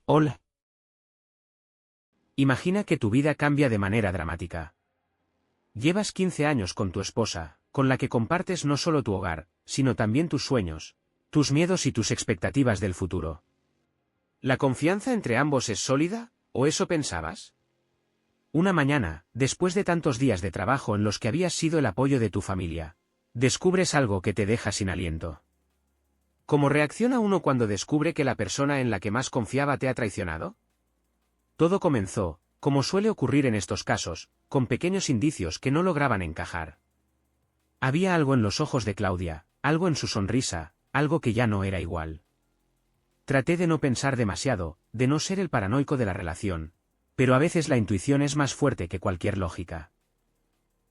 Hola. Imagina que tu vida cambia de manera dramática. Llevas 15 años con tu esposa, con la que compartes no solo tu hogar, sino también tus sueños, tus miedos y tus expectativas del futuro. ¿La confianza entre ambos es sólida, o eso pensabas? Una mañana, después de tantos días de trabajo en los que habías sido el apoyo de tu familia, descubres algo que te deja sin aliento. ¿Cómo reacciona uno cuando descubre que la persona en la que más confiaba te ha traicionado? Todo comenzó, como suele ocurrir en estos casos, con pequeños indicios que no lograban encajar. Había algo en los ojos de Claudia, algo en su sonrisa, algo que ya no era igual. Traté de no pensar demasiado, de no ser el paranoico de la relación, pero a veces la intuición es más fuerte que cualquier lógica.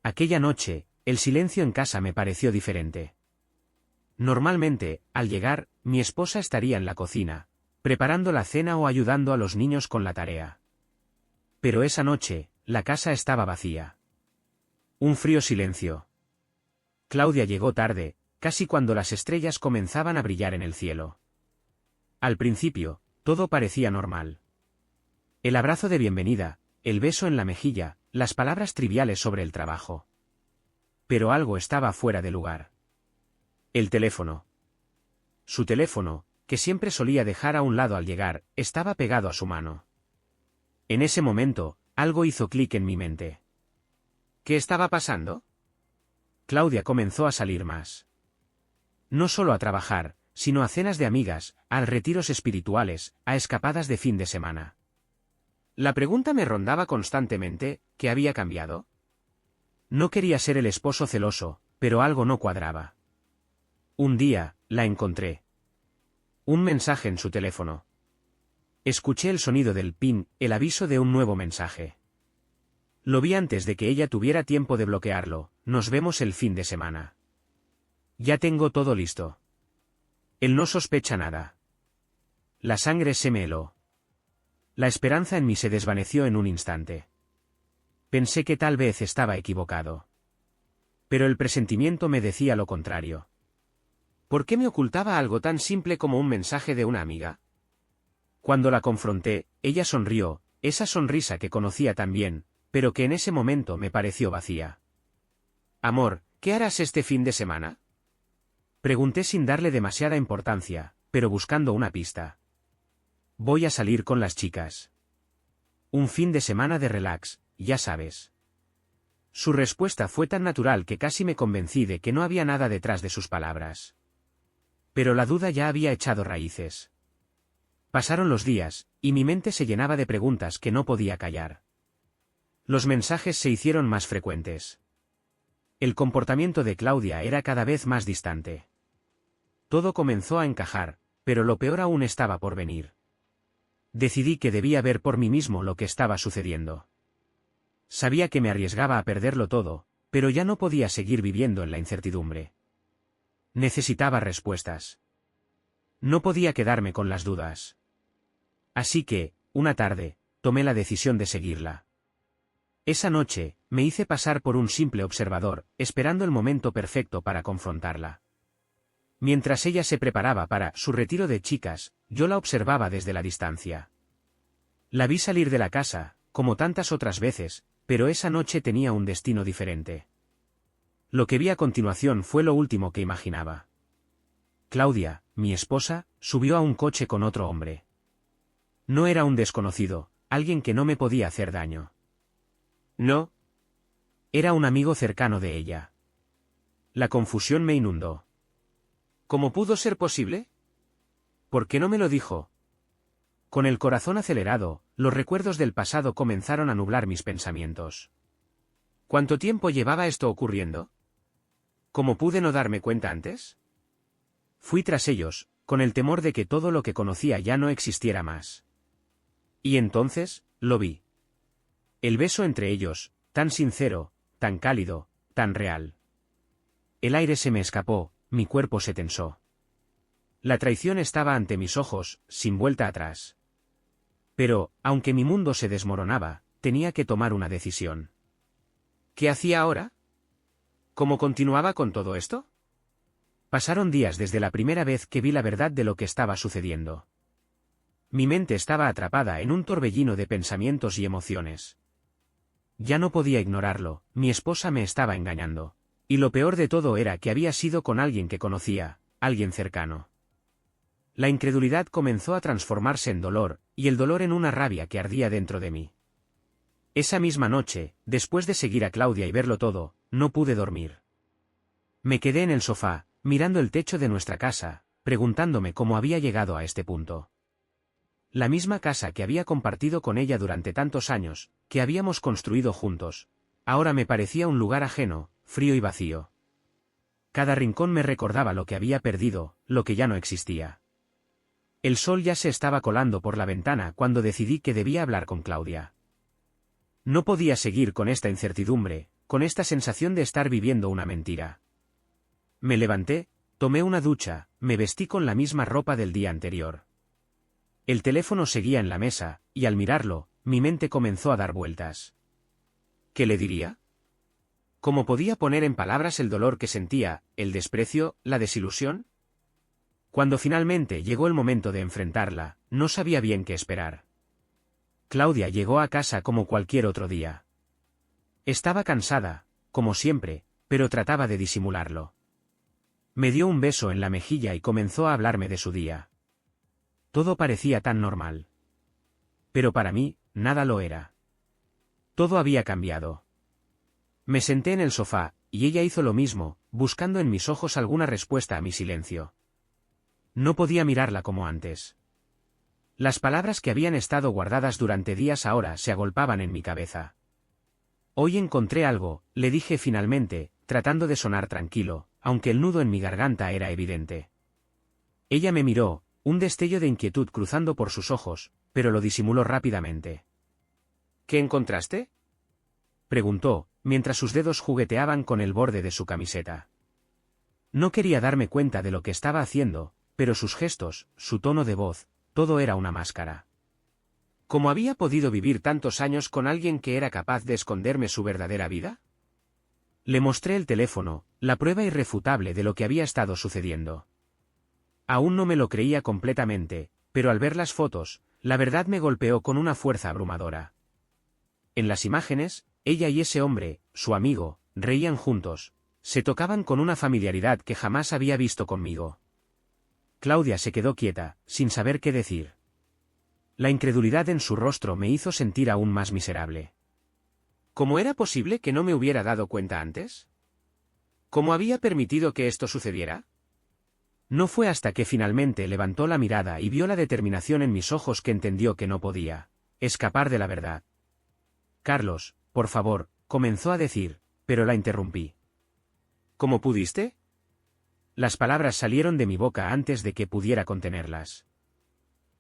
Aquella noche, el silencio en casa me pareció diferente. Normalmente, al llegar, mi esposa estaría en la cocina, preparando la cena o ayudando a los niños con la tarea. Pero esa noche, la casa estaba vacía. Un frío silencio. Claudia llegó tarde, casi cuando las estrellas comenzaban a brillar en el cielo. Al principio, todo parecía normal. El abrazo de bienvenida, el beso en la mejilla, las palabras triviales sobre el trabajo. Pero algo estaba fuera de lugar. El teléfono. Su teléfono, que siempre solía dejar a un lado al llegar, estaba pegado a su mano. En ese momento, algo hizo clic en mi mente. ¿Qué estaba pasando? Claudia comenzó a salir más. No solo a trabajar, sino a cenas de amigas, a retiros espirituales, a escapadas de fin de semana. La pregunta me rondaba constantemente, ¿qué había cambiado? No quería ser el esposo celoso, pero algo no cuadraba. Un día, la encontré. Un mensaje en su teléfono. Escuché el sonido del pin, el aviso de un nuevo mensaje. Lo vi antes de que ella tuviera tiempo de bloquearlo. Nos vemos el fin de semana. Ya tengo todo listo. Él no sospecha nada. La sangre se me heló. La esperanza en mí se desvaneció en un instante. Pensé que tal vez estaba equivocado. Pero el presentimiento me decía lo contrario. ¿Por qué me ocultaba algo tan simple como un mensaje de una amiga? Cuando la confronté, ella sonrió, esa sonrisa que conocía tan bien, pero que en ese momento me pareció vacía. Amor, ¿qué harás este fin de semana? Pregunté sin darle demasiada importancia, pero buscando una pista. Voy a salir con las chicas. Un fin de semana de relax, ya sabes. Su respuesta fue tan natural que casi me convencí de que no había nada detrás de sus palabras. Pero la duda ya había echado raíces. Pasaron los días, y mi mente se llenaba de preguntas que no podía callar. Los mensajes se hicieron más frecuentes. El comportamiento de Claudia era cada vez más distante. Todo comenzó a encajar, pero lo peor aún estaba por venir. Decidí que debía ver por mí mismo lo que estaba sucediendo. Sabía que me arriesgaba a perderlo todo, pero ya no podía seguir viviendo en la incertidumbre. Necesitaba respuestas. No podía quedarme con las dudas. Así que, una tarde, tomé la decisión de seguirla. Esa noche, me hice pasar por un simple observador, esperando el momento perfecto para confrontarla. Mientras ella se preparaba para su retiro de chicas, yo la observaba desde la distancia. La vi salir de la casa, como tantas otras veces, pero esa noche tenía un destino diferente. Lo que vi a continuación fue lo último que imaginaba. Claudia, mi esposa, subió a un coche con otro hombre. No era un desconocido, alguien que no me podía hacer daño. No. Era un amigo cercano de ella. La confusión me inundó. ¿Cómo pudo ser posible? ¿Por qué no me lo dijo? Con el corazón acelerado, los recuerdos del pasado comenzaron a nublar mis pensamientos. ¿Cuánto tiempo llevaba esto ocurriendo? ¿Cómo pude no darme cuenta antes? Fui tras ellos, con el temor de que todo lo que conocía ya no existiera más. Y entonces, lo vi. El beso entre ellos, tan sincero, tan cálido, tan real. El aire se me escapó, mi cuerpo se tensó. La traición estaba ante mis ojos, sin vuelta atrás. Pero, aunque mi mundo se desmoronaba, tenía que tomar una decisión. ¿Qué hacía ahora? ¿Cómo continuaba con todo esto? Pasaron días desde la primera vez que vi la verdad de lo que estaba sucediendo. Mi mente estaba atrapada en un torbellino de pensamientos y emociones. Ya no podía ignorarlo, mi esposa me estaba engañando. Y lo peor de todo era que había sido con alguien que conocía, alguien cercano. La incredulidad comenzó a transformarse en dolor, y el dolor en una rabia que ardía dentro de mí. Esa misma noche, después de seguir a Claudia y verlo todo, no pude dormir. Me quedé en el sofá, mirando el techo de nuestra casa, preguntándome cómo había llegado a este punto. La misma casa que había compartido con ella durante tantos años, que habíamos construido juntos, ahora me parecía un lugar ajeno, frío y vacío. Cada rincón me recordaba lo que había perdido, lo que ya no existía. El sol ya se estaba colando por la ventana cuando decidí que debía hablar con Claudia. No podía seguir con esta incertidumbre, con esta sensación de estar viviendo una mentira. Me levanté, tomé una ducha, me vestí con la misma ropa del día anterior. El teléfono seguía en la mesa, y al mirarlo, mi mente comenzó a dar vueltas. ¿Qué le diría? ¿Cómo podía poner en palabras el dolor que sentía, el desprecio, la desilusión? Cuando finalmente llegó el momento de enfrentarla, no sabía bien qué esperar. Claudia llegó a casa como cualquier otro día. Estaba cansada, como siempre, pero trataba de disimularlo. Me dio un beso en la mejilla y comenzó a hablarme de su día. Todo parecía tan normal. Pero para mí, nada lo era. Todo había cambiado. Me senté en el sofá, y ella hizo lo mismo, buscando en mis ojos alguna respuesta a mi silencio. No podía mirarla como antes. Las palabras que habían estado guardadas durante días ahora se agolpaban en mi cabeza. Hoy encontré algo, le dije finalmente, tratando de sonar tranquilo, aunque el nudo en mi garganta era evidente. Ella me miró, un destello de inquietud cruzando por sus ojos, pero lo disimuló rápidamente. ¿Qué encontraste?, preguntó, mientras sus dedos jugueteaban con el borde de su camiseta. No quería darme cuenta de lo que estaba haciendo, pero sus gestos, su tono de voz, todo era una máscara. ¿Cómo había podido vivir tantos años con alguien que era capaz de esconderme su verdadera vida? Le mostré el teléfono, la prueba irrefutable de lo que había estado sucediendo. Aún no me lo creía completamente, pero al ver las fotos, la verdad me golpeó con una fuerza abrumadora. En las imágenes, ella y ese hombre, su amigo, reían juntos, se tocaban con una familiaridad que jamás había visto conmigo. Claudia se quedó quieta, sin saber qué decir. La incredulidad en su rostro me hizo sentir aún más miserable. ¿Cómo era posible que no me hubiera dado cuenta antes? ¿Cómo había permitido que esto sucediera? No fue hasta que finalmente levantó la mirada y vio la determinación en mis ojos que entendió que no podía escapar de la verdad. Carlos, por favor, comenzó a decir, pero la interrumpí. ¿Cómo pudiste? Las palabras salieron de mi boca antes de que pudiera contenerlas.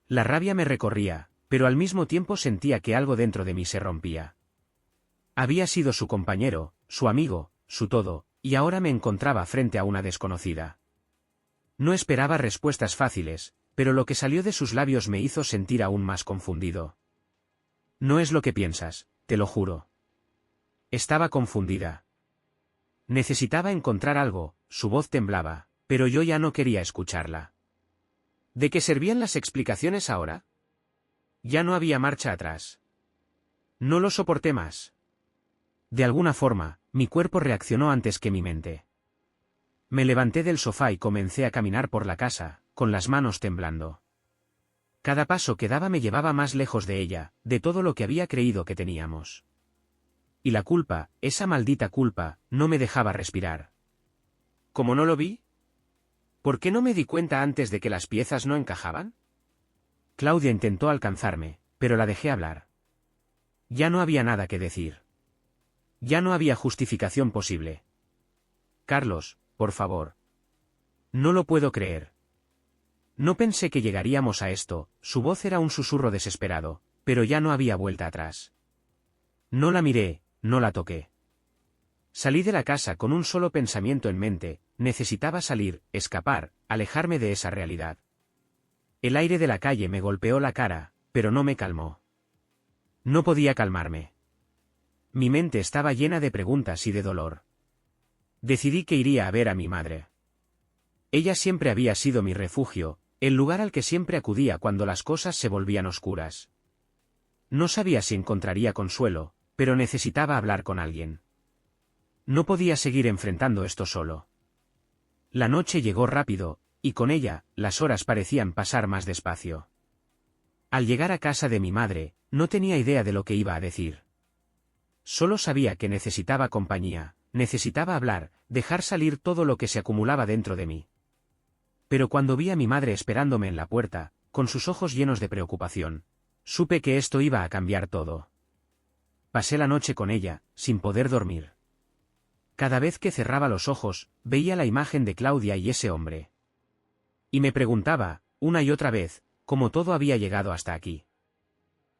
La rabia me recorría, pero al mismo tiempo sentía que algo dentro de mí se rompía. Había sido su compañero, su amigo, su todo, y ahora me encontraba frente a una desconocida. No esperaba respuestas fáciles, pero lo que salió de sus labios me hizo sentir aún más confundido. No es lo que piensas, te lo juro. Estaba confundida. Necesitaba encontrar algo, su voz temblaba, pero yo ya no quería escucharla. ¿De qué servían las explicaciones ahora? Ya no había marcha atrás. No lo soporté más. De alguna forma, mi cuerpo reaccionó antes que mi mente. Me levanté del sofá y comencé a caminar por la casa, con las manos temblando. Cada paso que daba me llevaba más lejos de ella, de todo lo que había creído que teníamos. Y la culpa, esa maldita culpa, no me dejaba respirar. ¿Cómo no lo vi? ¿Por qué no me di cuenta antes de que las piezas no encajaban? Claudia intentó alcanzarme, pero la dejé hablar. Ya no había nada que decir. Ya no había justificación posible. Carlos, por favor. No lo puedo creer. No pensé que llegaríamos a esto, su voz era un susurro desesperado, pero ya no había vuelta atrás. No la miré, no la toqué. Salí de la casa con un solo pensamiento en mente, necesitaba salir, escapar, alejarme de esa realidad. El aire de la calle me golpeó la cara, pero no me calmó. No podía calmarme. Mi mente estaba llena de preguntas y de dolor. Decidí que iría a ver a mi madre. Ella siempre había sido mi refugio, El lugar al que siempre acudía cuando las cosas se volvían oscuras. No sabía si encontraría consuelo, pero necesitaba hablar con alguien. No podía seguir enfrentando esto solo. La noche llegó rápido, y con ella, las horas parecían pasar más despacio. Al llegar a casa de mi madre, no tenía idea de lo que iba a decir. Solo sabía que necesitaba compañía, necesitaba hablar, dejar salir todo lo que se acumulaba dentro de mí. Pero cuando vi a mi madre esperándome en la puerta, con sus ojos llenos de preocupación, supe que esto iba a cambiar todo. Pasé la noche con ella, sin poder dormir. Cada vez que cerraba los ojos, veía la imagen de Claudia y ese hombre. Y me preguntaba, una y otra vez, cómo todo había llegado hasta aquí.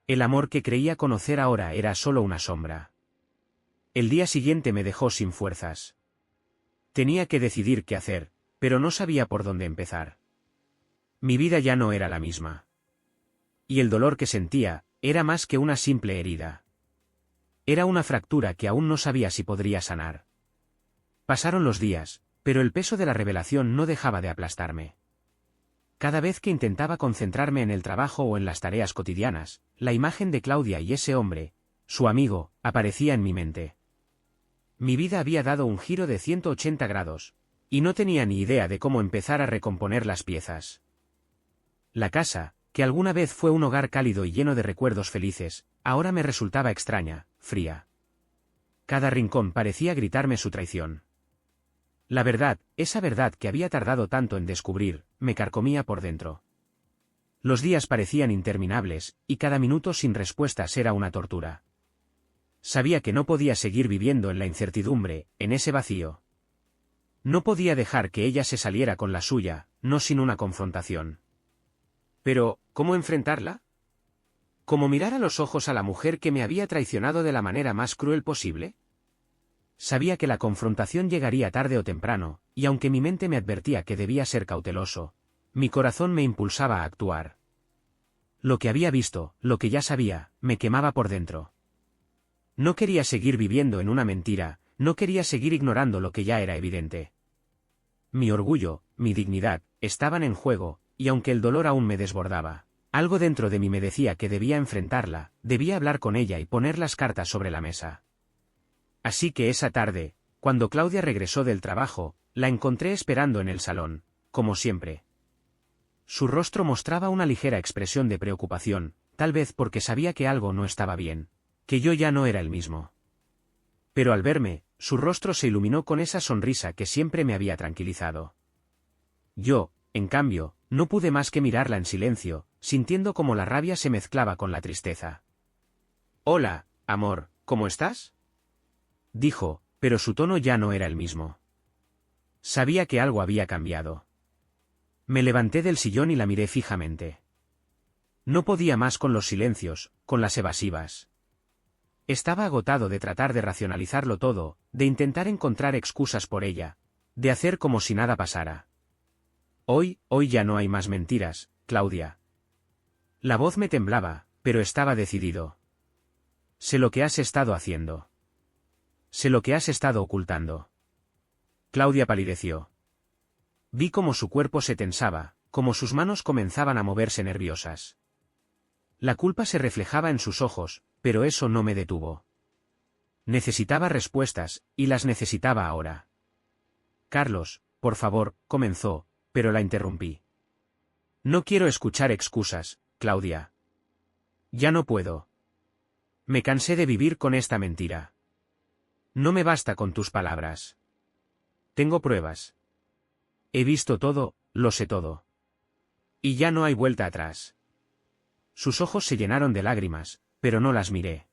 El amor que creía conocer ahora era solo una sombra. El día siguiente me dejó sin fuerzas. Tenía que decidir qué hacer, pero no sabía por dónde empezar. Mi vida ya no era la misma. Y el dolor que sentía, era más que una simple herida. Era una fractura que aún no sabía si podría sanar. Pasaron los días, pero el peso de la revelación no dejaba de aplastarme. Cada vez que intentaba concentrarme en el trabajo o en las tareas cotidianas, la imagen de Claudia y ese hombre, su amigo, aparecía en mi mente. Mi vida había dado un giro de 180 grados, y no tenía ni idea de cómo empezar a recomponer las piezas. La casa, que alguna vez fue un hogar cálido y lleno de recuerdos felices, ahora me resultaba extraña, fría. Cada rincón parecía gritarme su traición. La verdad, esa verdad que había tardado tanto en descubrir, me carcomía por dentro. Los días parecían interminables, y cada minuto sin respuestas era una tortura. Sabía que no podía seguir viviendo en la incertidumbre, en ese vacío. No podía dejar que ella se saliera con la suya, no sin una confrontación. Pero, ¿cómo enfrentarla? ¿Cómo mirar a los ojos a la mujer que me había traicionado de la manera más cruel posible? Sabía que la confrontación llegaría tarde o temprano, y aunque mi mente me advertía que debía ser cauteloso, mi corazón me impulsaba a actuar. Lo que había visto, lo que ya sabía, me quemaba por dentro. No quería seguir viviendo en una mentira, no quería seguir ignorando lo que ya era evidente. Mi orgullo, mi dignidad, estaban en juego, y aunque el dolor aún me desbordaba, algo dentro de mí me decía que debía enfrentarla, debía hablar con ella y poner las cartas sobre la mesa. Así que esa tarde, cuando Claudia regresó del trabajo, la encontré esperando en el salón, como siempre. Su rostro mostraba una ligera expresión de preocupación, tal vez porque sabía que algo no estaba bien, que yo ya no era el mismo. Pero al verme, su rostro se iluminó con esa sonrisa que siempre me había tranquilizado. Yo, en cambio, no pude más que mirarla en silencio, sintiendo cómo la rabia se mezclaba con la tristeza. «Hola, amor, ¿cómo estás?», dijo, pero su tono ya no era el mismo. Sabía que algo había cambiado. Me levanté del sillón y la miré fijamente. No podía más con los silencios, con las evasivas. Estaba agotado de tratar de racionalizarlo todo, de intentar encontrar excusas por ella, de hacer como si nada pasara. Hoy ya no hay más mentiras, Claudia. La voz me temblaba, pero estaba decidido. Sé lo que has estado haciendo. Sé lo que has estado ocultando. Claudia palideció. Vi cómo su cuerpo se tensaba, cómo sus manos comenzaban a moverse nerviosas. La culpa se reflejaba en sus ojos, pero eso no me detuvo. Necesitaba respuestas, y las necesitaba ahora. Carlos, por favor, comenzó, pero la interrumpí. No quiero escuchar excusas, Claudia. Ya no puedo. Me cansé de vivir con esta mentira. No me basta con tus palabras. Tengo pruebas. He visto todo, lo sé todo. Y ya no hay vuelta atrás. Sus ojos se llenaron de lágrimas, pero no las miré.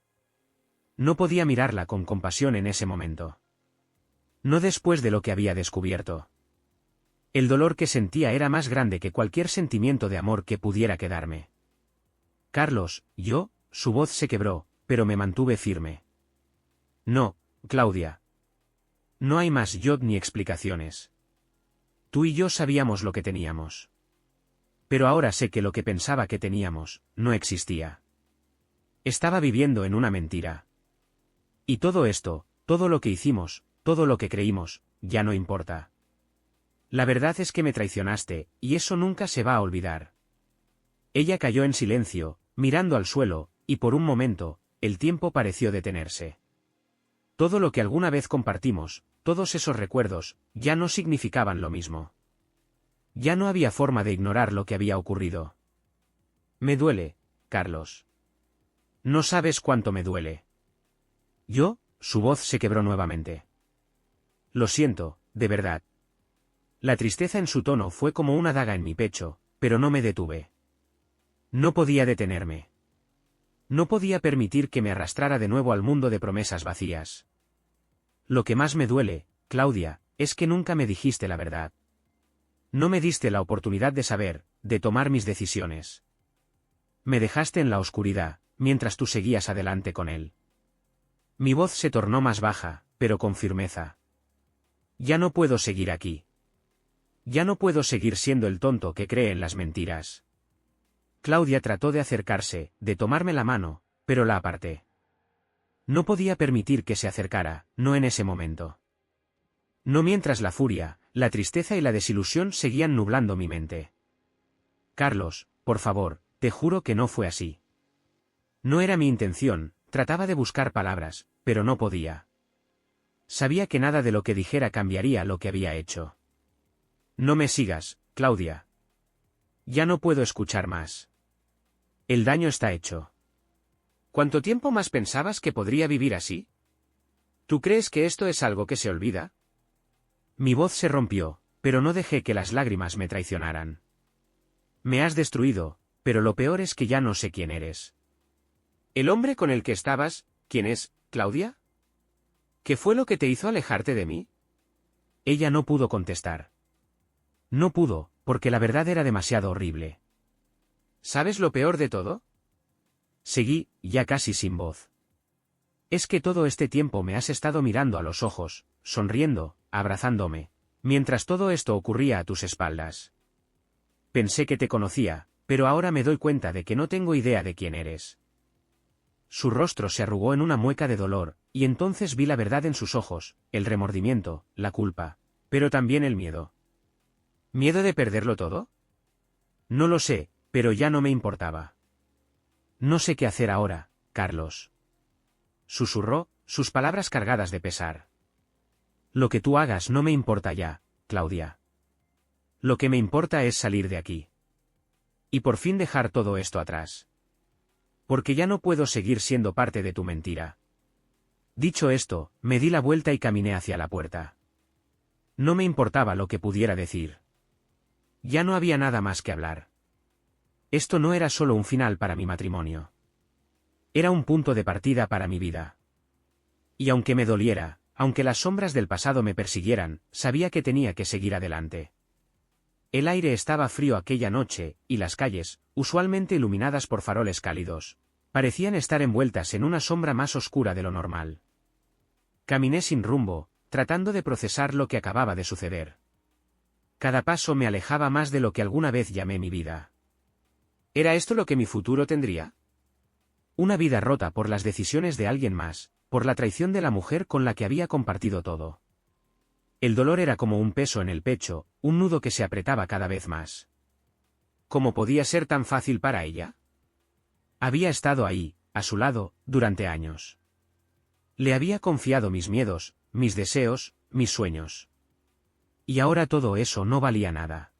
No podía mirarla con compasión en ese momento. No después de lo que había descubierto. El dolor que sentía era más grande que cualquier sentimiento de amor que pudiera quedarme. Carlos, su voz se quebró, pero me mantuve firme. No, Claudia. No hay más yo ni explicaciones. Tú y yo sabíamos lo que teníamos. Pero ahora sé que lo que pensaba que teníamos, no existía. Estaba viviendo en una mentira. Y todo esto, todo lo que hicimos, todo lo que creímos, ya no importa. La verdad es que me traicionaste, y eso nunca se va a olvidar. Ella cayó en silencio, mirando al suelo, y por un momento, el tiempo pareció detenerse. Todo lo que alguna vez compartimos, todos esos recuerdos, ya no significaban lo mismo. Ya no había forma de ignorar lo que había ocurrido. Me duele, Carlos. No sabes cuánto me duele. Yo, su voz se quebró nuevamente. Lo siento, de verdad. La tristeza en su tono fue como una daga en mi pecho, pero no me detuve. No podía detenerme. No podía permitir que me arrastrara de nuevo al mundo de promesas vacías. Lo que más me duele, Claudia, es que nunca me dijiste la verdad. No me diste la oportunidad de saber, de tomar mis decisiones. Me dejaste en la oscuridad, mientras tú seguías adelante con él. Mi voz se tornó más baja, pero con firmeza. Ya no puedo seguir aquí. Ya no puedo seguir siendo el tonto que cree en las mentiras. Claudia trató de acercarse, de tomarme la mano, pero la aparté. No podía permitir que se acercara, no en ese momento. No mientras la furia, la tristeza y la desilusión seguían nublando mi mente. Carlos, por favor, te juro que no fue así. No era mi intención, trataba de buscar palabras, pero no podía. Sabía que nada de lo que dijera cambiaría lo que había hecho. No me sigas, Claudia. Ya no puedo escuchar más. El daño está hecho. ¿Cuánto tiempo más pensabas que podría vivir así? ¿Tú crees que esto es algo que se olvida? Mi voz se rompió, pero no dejé que las lágrimas me traicionaran. Me has destruido, pero lo peor es que ya no sé quién eres. ¿El hombre con el que estabas, quién es, Claudia? ¿Qué fue lo que te hizo alejarte de mí? Ella no pudo contestar. No pudo, porque la verdad era demasiado horrible. ¿Sabes lo peor de todo? Seguí, ya casi sin voz. Es que todo este tiempo me has estado mirando a los ojos, sonriendo, abrazándome, mientras todo esto ocurría a tus espaldas. Pensé que te conocía, pero ahora me doy cuenta de que no tengo idea de quién eres. Su rostro se arrugó en una mueca de dolor, y entonces vi la verdad en sus ojos, el remordimiento, la culpa, pero también el miedo. ¿Miedo de perderlo todo? No lo sé, pero ya no me importaba. No sé qué hacer ahora, Carlos. Susurró, sus palabras cargadas de pesar. Lo que tú hagas no me importa ya, Claudia. Lo que me importa es salir de aquí. Y por fin dejar todo esto atrás. Porque ya no puedo seguir siendo parte de tu mentira. Dicho esto, me di la vuelta y caminé hacia la puerta. No me importaba lo que pudiera decir. Ya no había nada más que hablar. Esto no era solo un final para mi matrimonio. Era un punto de partida para mi vida. Y aunque me doliera, aunque las sombras del pasado me persiguieran, sabía que tenía que seguir adelante. El aire estaba frío aquella noche, y las calles, usualmente iluminadas por faroles cálidos, parecían estar envueltas en una sombra más oscura de lo normal. Caminé sin rumbo, tratando de procesar lo que acababa de suceder. Cada paso me alejaba más de lo que alguna vez llamé mi vida. ¿Era esto lo que mi futuro tendría? Una vida rota por las decisiones de alguien más, por la traición de la mujer con la que había compartido todo. El dolor era como un peso en el pecho, un nudo que se apretaba cada vez más. ¿Cómo podía ser tan fácil para ella? Había estado ahí, a su lado, durante años. Le había confiado mis miedos, mis deseos, mis sueños. Y ahora todo eso no valía nada.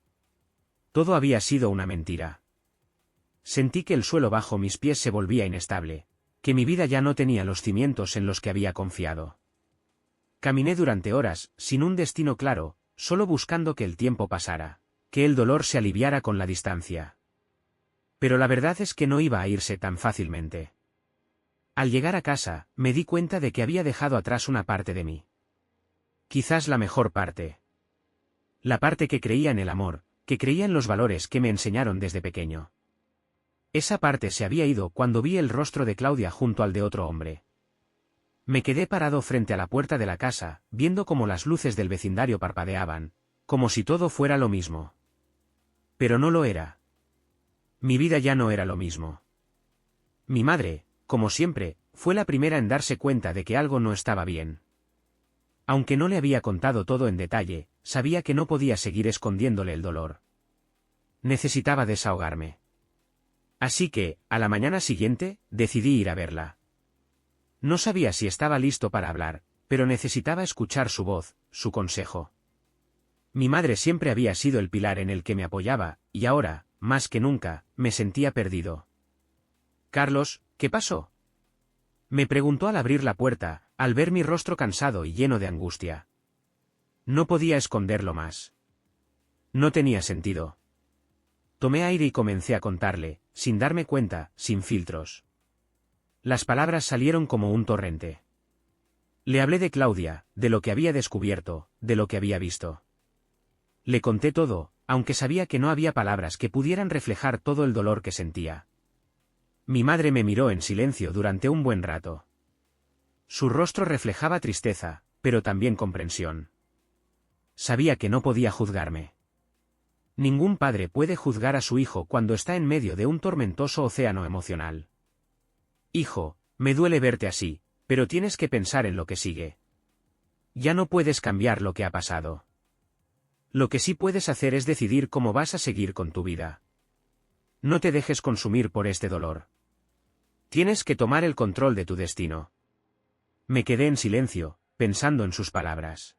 Todo había sido una mentira. Sentí que el suelo bajo mis pies se volvía inestable, que mi vida ya no tenía los cimientos en los que había confiado. Caminé durante horas, sin un destino claro, solo buscando que el tiempo pasara, que el dolor se aliviara con la distancia. Pero la verdad es que no iba a irse tan fácilmente. Al llegar a casa, me di cuenta de que había dejado atrás una parte de mí. Quizás la mejor parte. La parte que creía en el amor, que creía en los valores que me enseñaron desde pequeño. Esa parte se había ido cuando vi el rostro de Claudia junto al de otro hombre. Me quedé parado frente a la puerta de la casa, viendo cómo las luces del vecindario parpadeaban, como si todo fuera lo mismo. Pero no lo era. Mi vida ya no era lo mismo. Mi madre, como siempre, fue la primera en darse cuenta de que algo no estaba bien. Aunque no le había contado todo en detalle, sabía que no podía seguir escondiéndole el dolor. Necesitaba desahogarme. Así que, a la mañana siguiente, decidí ir a verla. No sabía si estaba listo para hablar, pero necesitaba escuchar su voz, su consejo. Mi madre siempre había sido el pilar en el que me apoyaba, y ahora, más que nunca, me sentía perdido. «Carlos, ¿qué pasó?», me preguntó al abrir la puerta, al ver mi rostro cansado y lleno de angustia. No podía esconderlo más. No tenía sentido. Tomé aire y comencé a contarle, sin darme cuenta, sin filtros. Las palabras salieron como un torrente. Le hablé de Claudia, de lo que había descubierto, de lo que había visto. Le conté todo, aunque sabía que no había palabras que pudieran reflejar todo el dolor que sentía. Mi madre me miró en silencio durante un buen rato. Su rostro reflejaba tristeza, pero también comprensión. Sabía que no podía juzgarme. Ningún padre puede juzgar a su hijo cuando está en medio de un tormentoso océano emocional. «Hijo, me duele verte así, pero tienes que pensar en lo que sigue. Ya no puedes cambiar lo que ha pasado. Lo que sí puedes hacer es decidir cómo vas a seguir con tu vida. No te dejes consumir por este dolor. Tienes que tomar el control de tu destino». Me quedé en silencio, pensando en sus palabras.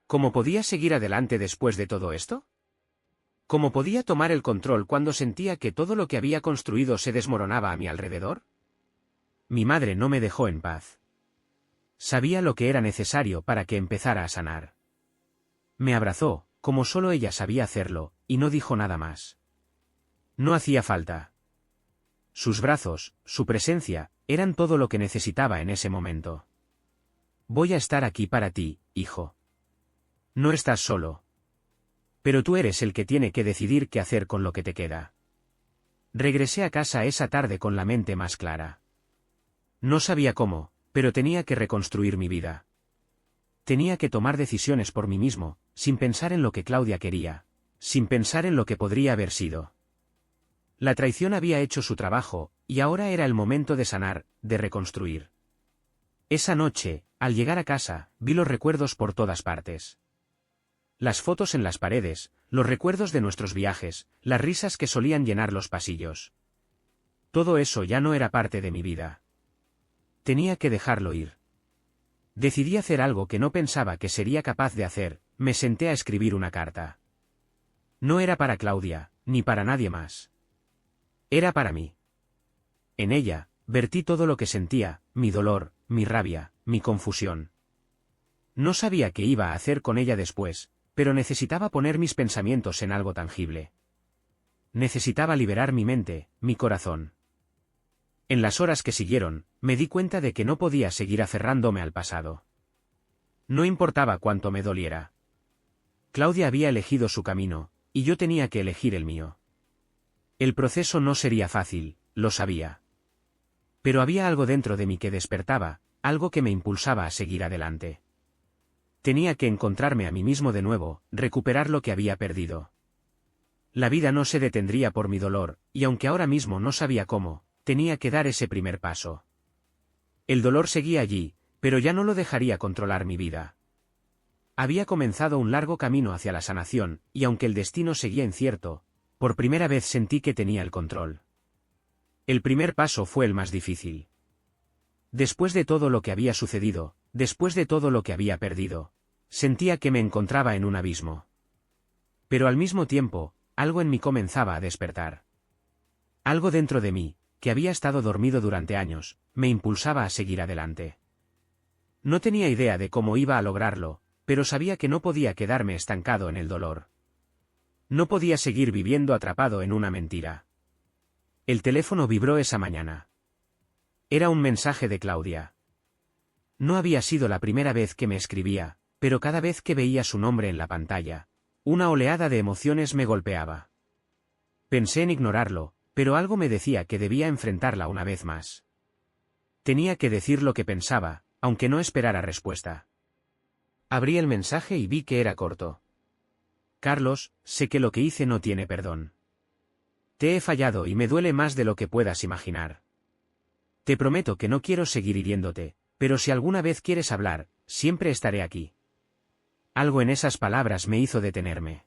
¿Cómo podía seguir adelante después de todo esto? ¿Cómo podía tomar el control cuando sentía que todo lo que había construido se desmoronaba a mi alrededor? Mi madre no me dejó en paz. Sabía lo que era necesario para que empezara a sanar. Me abrazó, como solo ella sabía hacerlo, y no dijo nada más. No hacía falta. Sus brazos, su presencia, eran todo lo que necesitaba en ese momento. «Voy a estar aquí para ti, hijo. No estás solo. Pero tú eres el que tiene que decidir qué hacer con lo que te queda». Regresé a casa esa tarde con la mente más clara. No sabía cómo, pero tenía que reconstruir mi vida. Tenía que tomar decisiones por mí mismo, sin pensar en lo que Claudia quería, sin pensar en lo que podría haber sido. La traición había hecho su trabajo, y ahora era el momento de sanar, de reconstruir. Esa noche, al llegar a casa, vi los recuerdos por todas partes. Las fotos en las paredes, los recuerdos de nuestros viajes, las risas que solían llenar los pasillos. Todo eso ya no era parte de mi vida. Tenía que dejarlo ir. Decidí hacer algo que no pensaba que sería capaz de hacer, me senté a escribir una carta. No era para Claudia, ni para nadie más. Era para mí. En ella, vertí todo lo que sentía, mi dolor, mi rabia, mi confusión. No sabía qué iba a hacer con ella después, pero necesitaba poner mis pensamientos en algo tangible. Necesitaba liberar mi mente, mi corazón. En las horas que siguieron, me di cuenta de que no podía seguir aferrándome al pasado. No importaba cuánto me doliera. Claudia había elegido su camino, y yo tenía que elegir el mío. El proceso no sería fácil, lo sabía. Pero había algo dentro de mí que despertaba, algo que me impulsaba a seguir adelante. Tenía que encontrarme a mí mismo de nuevo, recuperar lo que había perdido. La vida no se detendría por mi dolor, y aunque ahora mismo no sabía cómo, tenía que dar ese primer paso. El dolor seguía allí, pero ya no lo dejaría controlar mi vida. Había comenzado un largo camino hacia la sanación, y aunque el destino seguía incierto, por primera vez sentí que tenía el control. El primer paso fue el más difícil. Después de todo lo que había sucedido, después de todo lo que había perdido, sentía que me encontraba en un abismo. Pero al mismo tiempo, algo en mí comenzaba a despertar. Algo dentro de mí, que había estado dormido durante años, me impulsaba a seguir adelante. No tenía idea de cómo iba a lograrlo, pero sabía que no podía quedarme estancado en el dolor. No podía seguir viviendo atrapado en una mentira. El teléfono vibró esa mañana. Era un mensaje de Claudia. No había sido la primera vez que me escribía, pero cada vez que veía su nombre en la pantalla, una oleada de emociones me golpeaba. Pensé en ignorarlo, pero algo me decía que debía enfrentarla una vez más. Tenía que decir lo que pensaba, aunque no esperara respuesta. Abrí el mensaje y vi que era corto. «Carlos, sé que lo que hice no tiene perdón. Te he fallado y me duele más de lo que puedas imaginar. Te prometo que no quiero seguir hiriéndote, pero si alguna vez quieres hablar, siempre estaré aquí. Algo en esas palabras me hizo detenerme.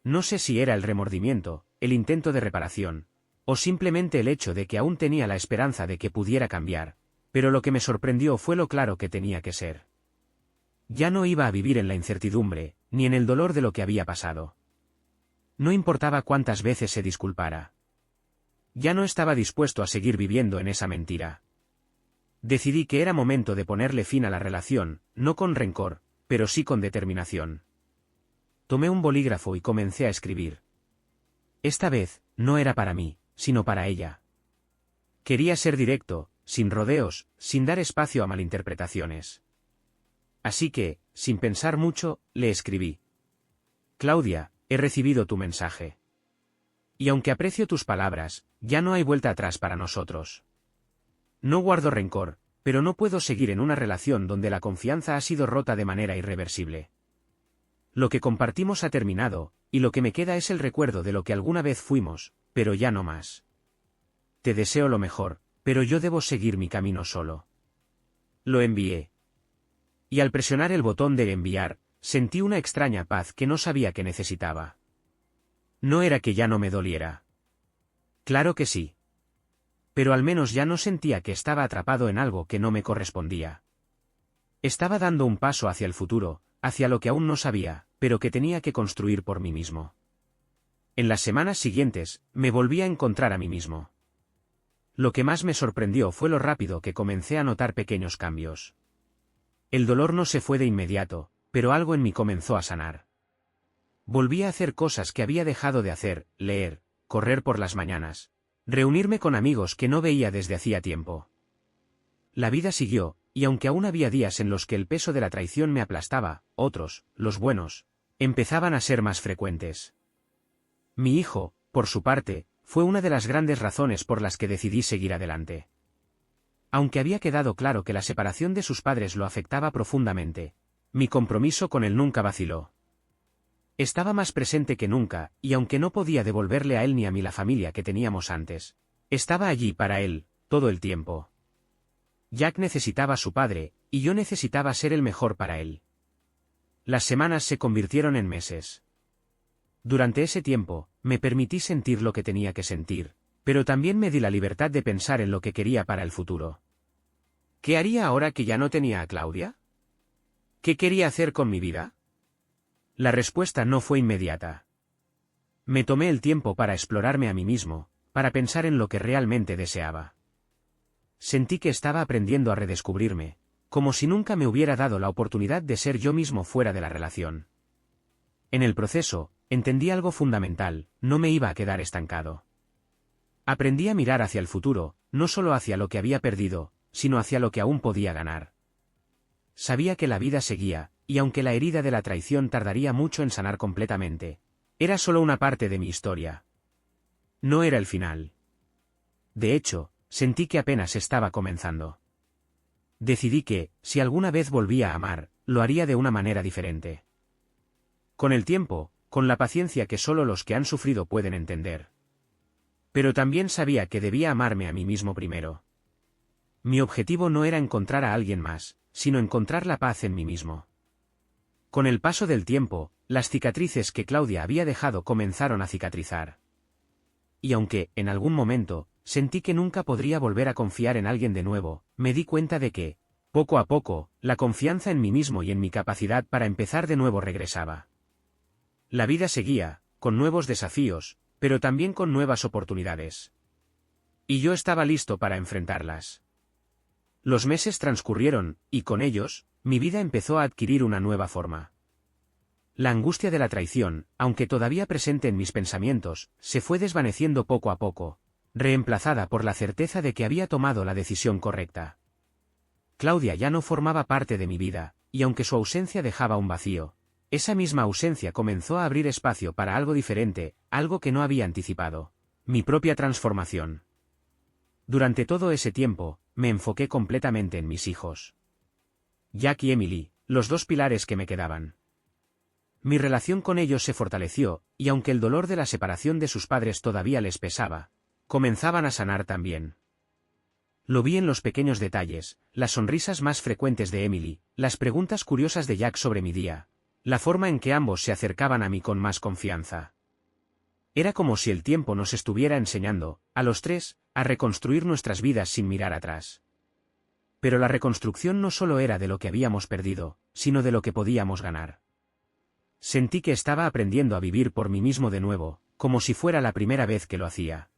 No sé si era el remordimiento, el intento de reparación, o simplemente el hecho de que aún tenía la esperanza de que pudiera cambiar, pero lo que me sorprendió fue lo claro que tenía que ser. Ya no iba a vivir en la incertidumbre, ni en el dolor de lo que había pasado. No importaba cuántas veces se disculpara. Ya no estaba dispuesto a seguir viviendo en esa mentira. Decidí que era momento de ponerle fin a la relación, no con rencor, pero sí con determinación. Tomé un bolígrafo y comencé a escribir. Esta vez, no era para mí, sino para ella. Quería ser directo, sin rodeos, sin dar espacio a malinterpretaciones. Así que, sin pensar mucho, le escribí. Claudia, he recibido tu mensaje. Y aunque aprecio tus palabras, ya no hay vuelta atrás para nosotros. No guardo rencor, pero no puedo seguir en una relación donde la confianza ha sido rota de manera irreversible. Lo que compartimos ha terminado, y lo que me queda es el recuerdo de lo que alguna vez fuimos, pero ya no más. Te deseo lo mejor, pero yo debo seguir mi camino solo. Lo envié. Y al presionar el botón de enviar, sentí una extraña paz que no sabía que necesitaba. No era que ya no me doliera. Claro que sí. Pero al menos ya no sentía que estaba atrapado en algo que no me correspondía. Estaba dando un paso hacia el futuro, hacia lo que aún no sabía, pero que tenía que construir por mí mismo. En las semanas siguientes, me volví a encontrar a mí mismo. Lo que más me sorprendió fue lo rápido que comencé a notar pequeños cambios. El dolor no se fue de inmediato, pero algo en mí comenzó a sanar. Volví a hacer cosas que había dejado de hacer, leer, correr por las mañanas, reunirme con amigos que no veía desde hacía tiempo. La vida siguió, y aunque aún había días en los que el peso de la traición me aplastaba, otros, los buenos, empezaban a ser más frecuentes. Mi hijo, por su parte, fue una de las grandes razones por las que decidí seguir adelante. Aunque había quedado claro que la separación de sus padres lo afectaba profundamente, mi compromiso con él nunca vaciló. Estaba más presente que nunca, y aunque no podía devolverle a él ni a mí la familia que teníamos antes, estaba allí para él, todo el tiempo. Jack necesitaba a su padre, y yo necesitaba ser el mejor para él. Las semanas se convirtieron en meses. Durante ese tiempo, me permití sentir lo que tenía que sentir, pero también me di la libertad de pensar en lo que quería para el futuro. ¿Qué haría ahora que ya no tenía a Claudia? ¿Qué quería hacer con mi vida? La respuesta no fue inmediata. Me tomé el tiempo para explorarme a mí mismo, para pensar en lo que realmente deseaba. Sentí que estaba aprendiendo a redescubrirme, como si nunca me hubiera dado la oportunidad de ser yo mismo fuera de la relación. En el proceso, entendí algo fundamental, no me iba a quedar estancado. Aprendí a mirar hacia el futuro, no solo hacia lo que había perdido, sino hacia lo que aún podía ganar. Sabía que la vida seguía, y aunque la herida de la traición tardaría mucho en sanar completamente, era solo una parte de mi historia. No era el final. De hecho, sentí que apenas estaba comenzando. Decidí que, si alguna vez volvía a amar, lo haría de una manera diferente. Con el tiempo, con la paciencia que solo los que han sufrido pueden entender. Pero también sabía que debía amarme a mí mismo primero. Mi objetivo no era encontrar a alguien más, sino encontrar la paz en mí mismo. Con el paso del tiempo, las cicatrices que Claudia había dejado comenzaron a cicatrizar. Y aunque, en algún momento, sentí que nunca podría volver a confiar en alguien de nuevo, me di cuenta de que, poco a poco, la confianza en mí mismo y en mi capacidad para empezar de nuevo regresaba. La vida seguía, con nuevos desafíos, pero también con nuevas oportunidades. Y yo estaba listo para enfrentarlas. Los meses transcurrieron, y con ellos, mi vida empezó a adquirir una nueva forma. La angustia de la traición, aunque todavía presente en mis pensamientos, se fue desvaneciendo poco a poco, reemplazada por la certeza de que había tomado la decisión correcta. Claudia ya no formaba parte de mi vida, y aunque su ausencia dejaba un vacío, esa misma ausencia comenzó a abrir espacio para algo diferente, algo que no había anticipado: mi propia transformación. Durante todo ese tiempo, me enfoqué completamente en mis hijos. Jack y Emily, los dos pilares que me quedaban. Mi relación con ellos se fortaleció, y aunque el dolor de la separación de sus padres todavía les pesaba, comenzaban a sanar también. Lo vi en los pequeños detalles, las sonrisas más frecuentes de Emily, las preguntas curiosas de Jack sobre mi día, La forma en que ambos se acercaban a mí con más confianza. Era como si el tiempo nos estuviera enseñando, a los tres, a reconstruir nuestras vidas sin mirar atrás. Pero la reconstrucción no solo era de lo que habíamos perdido, sino de lo que podíamos ganar. Sentí que estaba aprendiendo a vivir por mí mismo de nuevo, como si fuera la primera vez que lo hacía.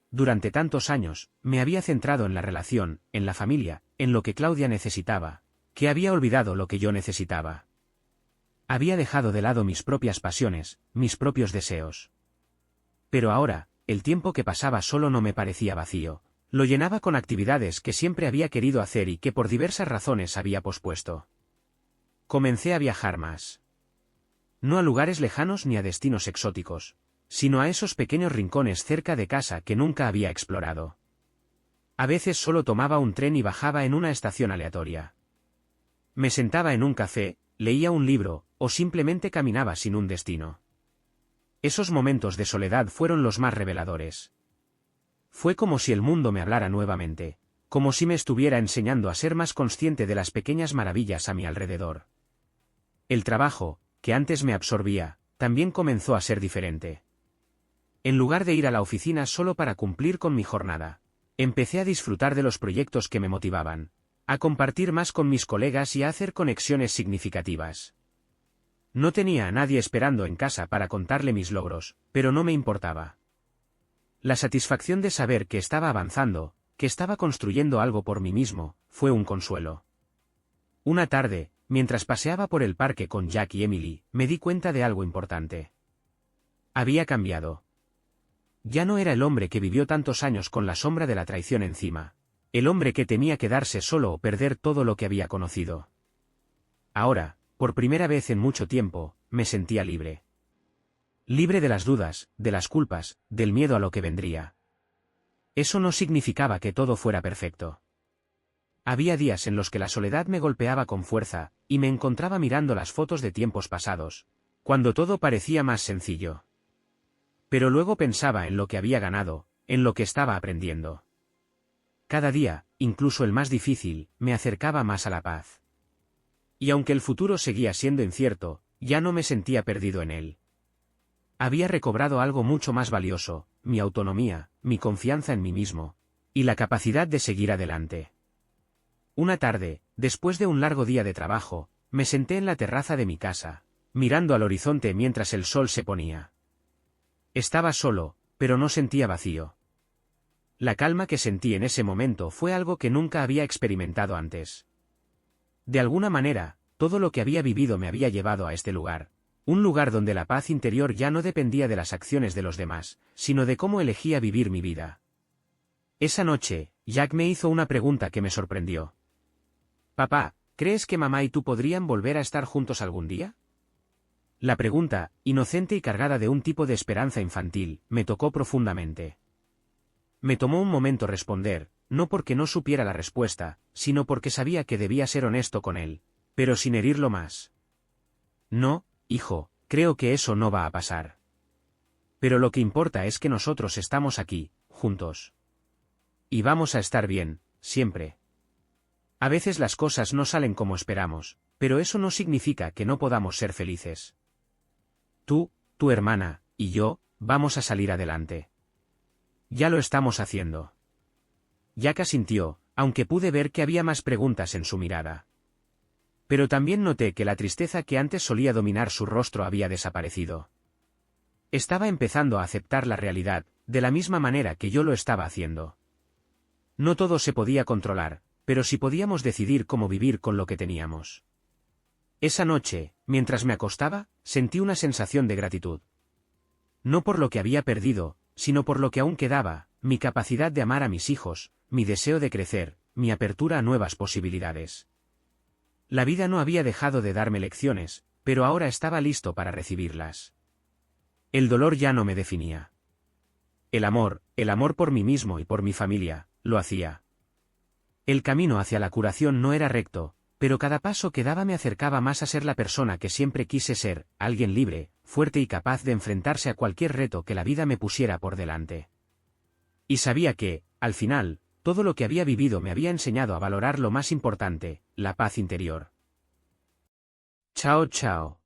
Durante tantos años, me había centrado en la relación, en la familia, en lo que Claudia necesitaba, que había olvidado lo que yo necesitaba. Había dejado de lado mis propias pasiones, mis propios deseos. Pero ahora, el tiempo que pasaba solo no me parecía vacío, lo llenaba con actividades que siempre había querido hacer y que por diversas razones había pospuesto. Comencé a viajar más. No a lugares lejanos ni a destinos exóticos, sino a esos pequeños rincones cerca de casa que nunca había explorado. A veces solo tomaba un tren y bajaba en una estación aleatoria. Me sentaba en un café, leía un libro, o simplemente caminaba sin un destino. Esos momentos de soledad fueron los más reveladores. Fue como si el mundo me hablara nuevamente, como si me estuviera enseñando a ser más consciente de las pequeñas maravillas a mi alrededor. El trabajo, que antes me absorbía, también comenzó a ser diferente. En lugar de ir a la oficina solo para cumplir con mi jornada, empecé a disfrutar de los proyectos que me motivaban, a compartir más con mis colegas y a hacer conexiones significativas. No tenía a nadie esperando en casa para contarle mis logros, pero no me importaba. La satisfacción de saber que estaba avanzando, que estaba construyendo algo por mí mismo, fue un consuelo. Una tarde, mientras paseaba por el parque con Jack y Emily, me di cuenta de algo importante. Había cambiado. Ya no era el hombre que vivió tantos años con la sombra de la traición encima, el hombre que temía quedarse solo o perder todo lo que había conocido. Ahora, por primera vez en mucho tiempo, me sentía libre. Libre de las dudas, de las culpas, del miedo a lo que vendría. Eso no significaba que todo fuera perfecto. Había días en los que la soledad me golpeaba con fuerza, y me encontraba mirando las fotos de tiempos pasados, cuando todo parecía más sencillo. Pero luego pensaba en lo que había ganado, en lo que estaba aprendiendo. Cada día, incluso el más difícil, me acercaba más a la paz. Y aunque el futuro seguía siendo incierto, ya no me sentía perdido en él. Había recobrado algo mucho más valioso, mi autonomía, mi confianza en mí mismo, y la capacidad de seguir adelante. Una tarde, después de un largo día de trabajo, me senté en la terraza de mi casa, mirando al horizonte mientras el sol se ponía. Estaba solo, pero no sentía vacío. La calma que sentí en ese momento fue algo que nunca había experimentado antes. De alguna manera, todo lo que había vivido me había llevado a este lugar, un lugar donde la paz interior ya no dependía de las acciones de los demás, sino de cómo elegía vivir mi vida. Esa noche, Jack me hizo una pregunta que me sorprendió. «Papá, ¿crees que mamá y tú podrían volver a estar juntos algún día?» La pregunta, inocente y cargada de un tipo de esperanza infantil, me tocó profundamente. Me tomó un momento responder, no porque no supiera la respuesta, sino porque sabía que debía ser honesto con él, pero sin herirlo más. «No, hijo, creo que eso no va a pasar. Pero lo que importa es que nosotros estamos aquí, juntos. Y vamos a estar bien, siempre. A veces las cosas no salen como esperamos, pero eso no significa que no podamos ser felices. Tú, tu hermana, y yo, vamos a salir adelante. Ya lo estamos haciendo». Jack asintió, aunque pude ver que había más preguntas en su mirada. Pero también noté que la tristeza que antes solía dominar su rostro había desaparecido. Estaba empezando a aceptar la realidad, de la misma manera que yo lo estaba haciendo. No todo se podía controlar, pero sí podíamos decidir cómo vivir con lo que teníamos. Esa noche, mientras me acostaba, sentí una sensación de gratitud. No por lo que había perdido, sino por lo que aún quedaba, mi capacidad de amar a mis hijos, mi deseo de crecer, mi apertura a nuevas posibilidades. La vida no había dejado de darme lecciones, pero ahora estaba listo para recibirlas. El dolor ya no me definía. El amor por mí mismo y por mi familia, lo hacía. El camino hacia la curación no era recto, pero cada paso que daba me acercaba más a ser la persona que siempre quise ser, alguien libre, fuerte y capaz de enfrentarse a cualquier reto que la vida me pusiera por delante. Y sabía que, al final, todo lo que había vivido me había enseñado a valorar lo más importante, la paz interior. Chao, chao.